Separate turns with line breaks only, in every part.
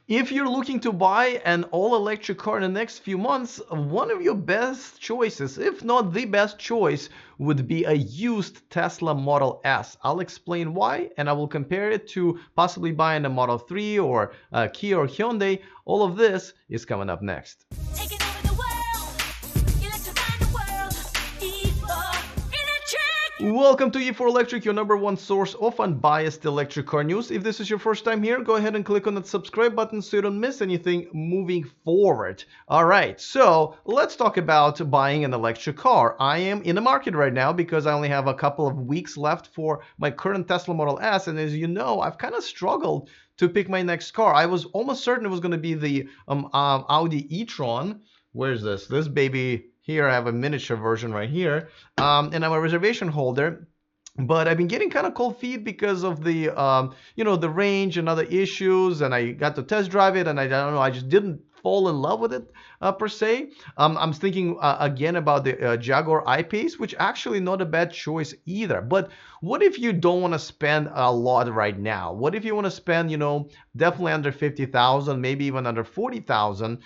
If you're looking to buy an all-electric car in the next few months, one of your best choices, if not the best choice, would be a used Tesla Model S. I'll explain why, and I will compare it to possibly buying a Model 3 or a Kia or Hyundai. All of this is coming up next. Taking over the world, electrifying the world, E4 Electric! Welcome to E4 Electric, your number one source of unbiased electric car news. If this is your first time here, go ahead and click on that subscribe button so you don't miss anything moving forward. All right, so let's talk about buying an electric car. I am in the market right now because I only have a couple of weeks left for my current Tesla Model S, and as you know, I've kind of struggled to pick my next car. I was almost certain it was going to be the Audi e-tron. Where's this? This baby here. I have a miniature version right here, and I'm a reservation holder. But I've been getting kind of cold feet because of the, the range and other issues. And I got to test drive it, and I don't know, I just didn't fall in love with it per se. I'm thinking again about the Jaguar I-Pace, which actually not a bad choice either. But what if you don't want to spend a lot right now? What if you want to spend, definitely under 50,000, maybe even under 40,000?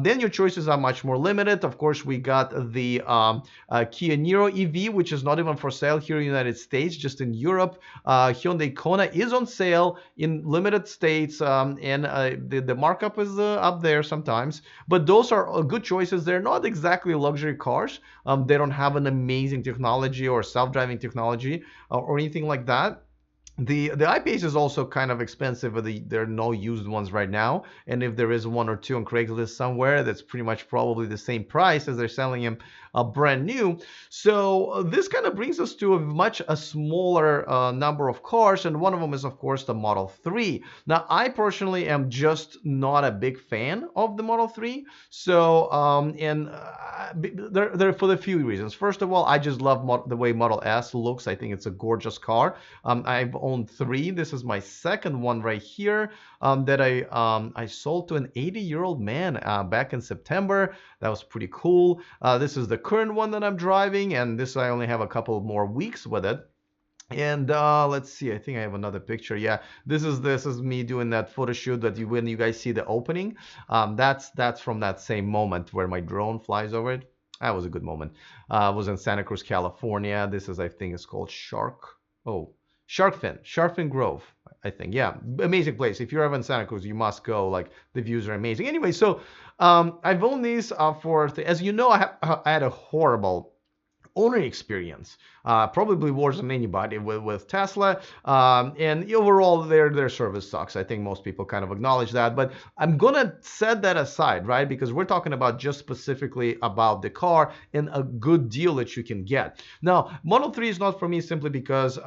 Then your choices are much more limited. Of course, we got the Kia Niro EV, which is not even for sale here in the United States, just in Europe. Hyundai Kona is on sale in limited states, and the markup is up there sometimes. But those are good choices. They're not exactly luxury cars. They don't have an amazing technology or self-driving technology or anything like that. The I-Pace is also kind of expensive, but there are no used ones right now. And if there is one or two on Craigslist somewhere, that's pretty much probably the same price as they're selling them brand new. So this kind of brings us to a smaller number of cars, and one of them is of course the Model 3. Now I personally am just not a big fan of the Model 3. So they're for a few reasons. First of all, I just love the way Model S looks. I think it's a gorgeous car. I've owned 3. This is my second one right here that I sold to an 80-year-old man back in September. That was pretty cool. This is the current one that I'm driving, and this I only have a couple more weeks with it. And let's see, I think I have another picture. Yeah, this is me doing that photo shoot that when you guys see the opening. That's from that same moment where my drone flies over it. That was a good moment. I was in Santa Cruz, California. This is, I think it's called Shark Fin Grove, I think. Yeah, amazing place. If you're ever in Santa Cruz, you must go. Like, the views are amazing. Anyway, so I've owned these as you know, I had a horrible owner experience, probably worse than anybody with Tesla, and overall their service sucks. I think most people kind of acknowledge that, but I'm gonna set that aside, right? Because we're talking about just specifically about the car and a good deal that you can get. Now, Model 3 is not for me simply because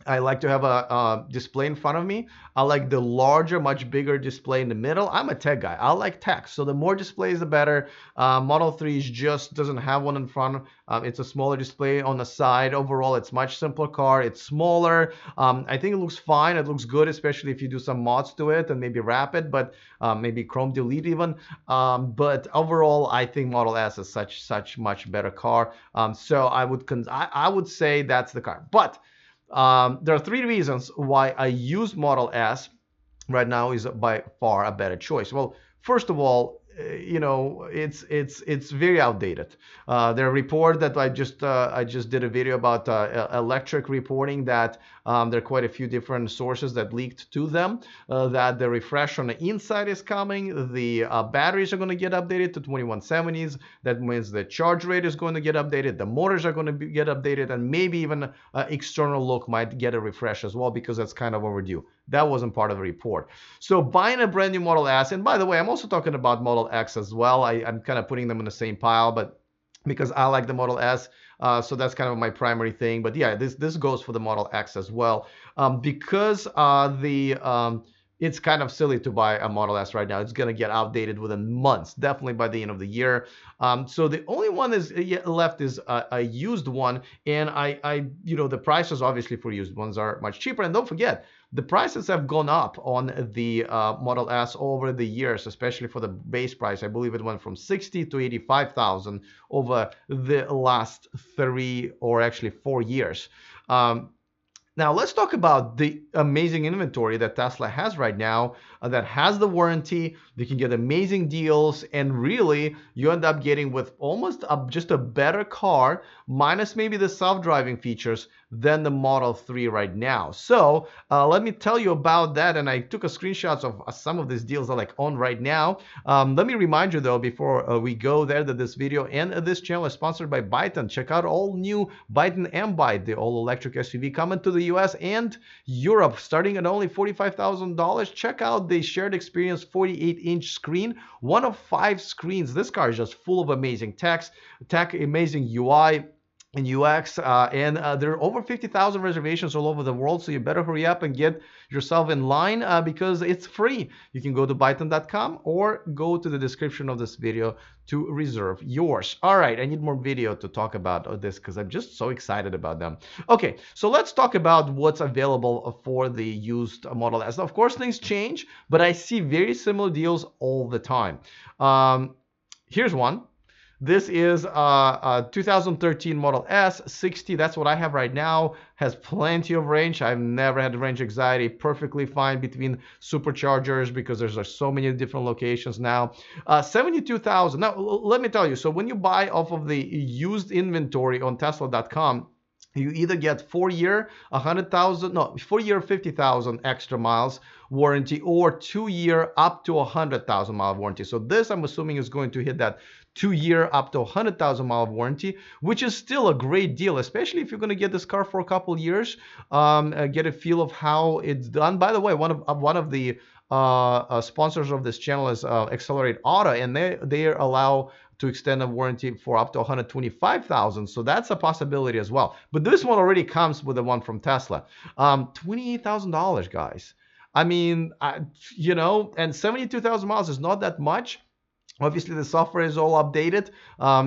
I like to have a display in front of me. I like the larger, much bigger display in the middle. I'm a tech guy. I like text. So the more displays, the better. Model 3 just doesn't have one in front. It's a smaller display on the side. Overall, it's much simpler car. It's smaller. I think it looks fine. It looks good, especially if you do some mods to it and maybe wrap it, but maybe Chrome delete even. But overall, I think Model S is such much better car. So I would say that's the car. But there are 3 reasons why a used Model S right now is by far a better choice. Well, first of all, it's very outdated. There are reports that I just did a video about electric reporting that there are quite a few different sources that leaked to them that the refresh on the inside is coming. The batteries are going to get updated to 2170s. That means the charge rate is going to get updated. The motors are going to get updated, and maybe even external look might get a refresh as well, because that's kind of overdue. That wasn't part of the report. So buying a brand new Model S, and by the way, I'm also talking about Model X as well. I'm kind of putting them in the same pile, but because I like the Model S, so that's kind of my primary thing. But yeah, this goes for the Model X as well, because it's kind of silly to buy a Model S right now. It's going to get outdated within months, definitely by the end of the year. So the only one left is a used one, and the prices obviously for used ones are much cheaper. And don't forget, the prices have gone up on the Model S over the years, especially for the base price. I believe it went from 60 to 85,000 over the last 3 or actually 4 years. Now let's talk about the amazing inventory that Tesla has right now that has the warranty. You can get amazing deals, and really you end up getting with almost just a better car, minus maybe the self-driving features, than the Model 3 right now. So let me tell you about that, and I took a screenshots of some of these deals that are like on right now. Let me remind you though, before we go there, that this video and this channel is sponsored by Byton. Check out all new Byton M Byte, the all-electric SUV coming to the US and Europe, starting at only $45,000. Check out the shared experience 48-inch screen, one of 5 screens. This car is just full of amazing tech, amazing UI and UX, and there are over 50,000 reservations all over the world, so you better hurry up and get yourself in line because it's free. You can go to byton.com or go to the description of this video to reserve yours. All right, I need more video to talk about this because I'm just so excited about them. Okay, so let's talk about what's available for the used Model S. Now, of course, things change, but I see very similar deals all the time. Here's one. This is a 2013 Model S 60. That's what I have right now. Has plenty of range. I've never had range anxiety. Perfectly fine between superchargers because there's so many different locations now. 72,000. Now, let me tell you. So when you buy off of the used inventory on Tesla.com, you either get 4-year 100,000, no, 4-year 50,000 extra miles warranty, or 2-year up to 100,000 mile warranty. So this, I'm assuming, is going to hit that 2-year up to 100,000 mile warranty, which is still a great deal, especially if you're going to get this car for a couple years, get a feel of how it's done. By the way, one of the sponsors of this channel is Accelerate Auto, and they allow to extend a warranty for up to 125,000. So that's a possibility as well. But this one already comes with the one from Tesla. $28,000, guys. I mean, you know, and 72,000 miles is not that much. Obviously, the software is all updated.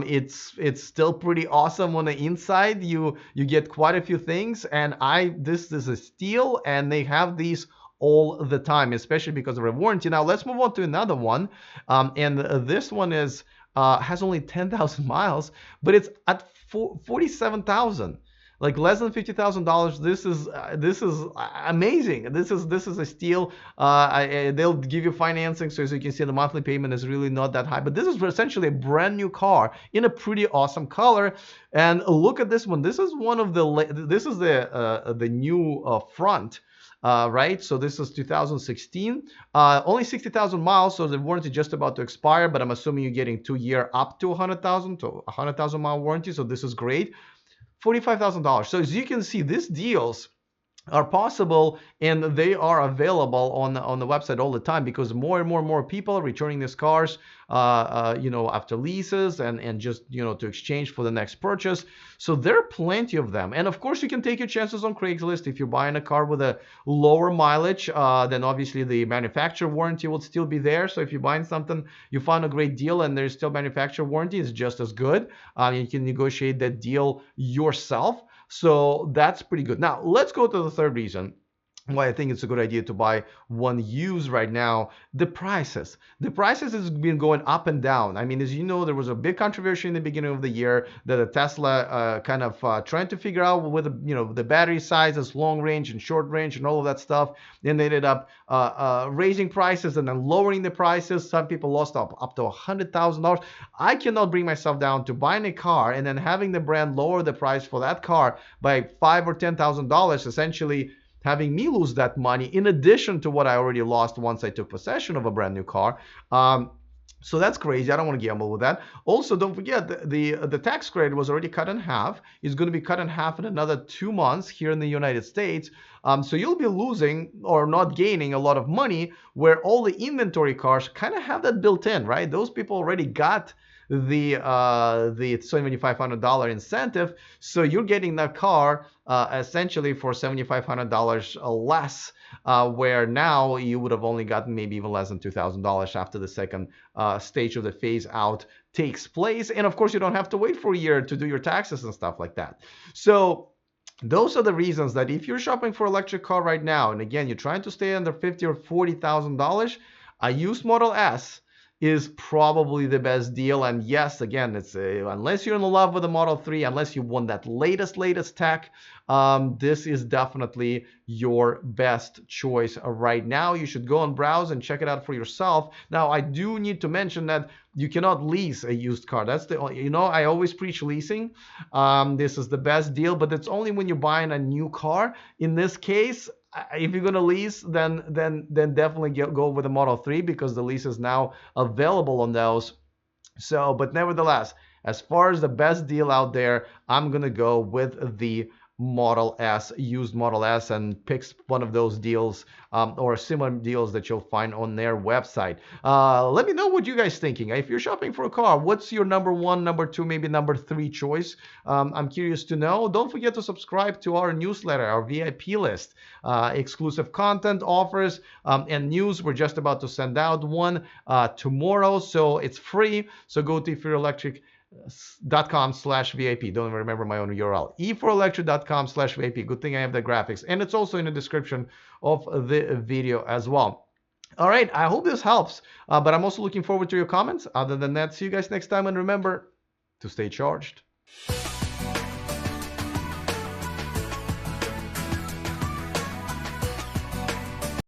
It's still pretty awesome on the inside. You get quite a few things, and this is a steal, and they have these all the time, especially because of the warranty. Now let's move on to another one, and this one is has only 10,000 miles, but it's at 47,000. Like less than $50,000. This is amazing. This is a steal. They'll give you financing, so as you can see, the monthly payment is really not that high. But this is essentially a brand new car in a pretty awesome color. And look at this one. This is one of the new front. Right, so this is 2016, only 60,000 miles, so the warranty just about to expire, but I'm assuming you're getting 2-year up to 100,000 to 100,000 mile warranty, so this is great. $45,000. So as you can see, these deals are possible, and they are available on the website all the time, because more and more people are returning these cars you know, after leases and just, you know, to exchange for the next purchase. So there are plenty of them. And of course, you can take your chances on Craigslist. If you're buying a car with a lower mileage, then obviously the manufacturer warranty will still be there. So if you're buying something, you find a great deal and there's still manufacturer warranty, it's just as good. You can negotiate that deal yourself. So that's pretty good. Now, let's go to the third reason why I think it's a good idea to buy one used right now. The prices. The prices has been going up and down. I mean, as you know, there was a big controversy in the beginning of the year that a Tesla kind of trying to figure out with the battery sizes, long range and short range and all of that stuff. Then they ended up raising prices and then lowering the prices. Some people lost up to $100,000. I cannot bring myself down to buying a car and then having the brand lower the price for that car by $5,000 or $10,000, essentially having me lose that money in addition to what I already lost once I took possession of a brand new car. So that's crazy. I don't want to gamble with that. Also, don't forget the tax credit was already cut in half. It's going to be cut in half in another 2 months here in the United States. So you'll be losing or not gaining a lot of money, where all the inventory cars kind of have that built in, right? Those people already got the $7,500 incentive, so you're getting that car essentially for $7,500 less, where now you would have only gotten maybe even less than $2,000 after the second stage of the phase out takes place. And of course, you don't have to wait for a year to do your taxes and stuff like that. So those are the reasons that if you're shopping for electric car right now, and again, you're trying to stay under $50,000 or $40,000, a used Model S is probably the best deal. And yes, again, it's unless you're in love with the Model 3, unless you want that latest tech, this is definitely your best choice right now. You should go and browse and check it out for yourself. Now, I do need to mention that you cannot lease a used car. That's the only, I always preach leasing. This is the best deal, but it's only when you're buying a new car. In this case, if you're gonna lease, then definitely go with the Model 3 because the lease is now available on those. So, but nevertheless, as far as the best deal out there, I'm gonna go with the Model S, used Model S, and pick one of those deals or similar deals that you'll find on their website. Let me know what you guys thinking. If you're shopping for a car, what's your number one, number two, maybe number three choice? I'm curious to know. Don't forget to subscribe to our newsletter, our VIP list, exclusive content, offers, and news. We're just about to send out one tomorrow, so it's free. So go to eForElectric.com/VIP. Don't remember my own URL. eForElectric.com/VIP. Good thing I have the graphics, and it's also in the description of the video as well. All right, I hope this helps, but I'm also looking forward to your comments. Other than that, see you guys next time, and remember to stay charged.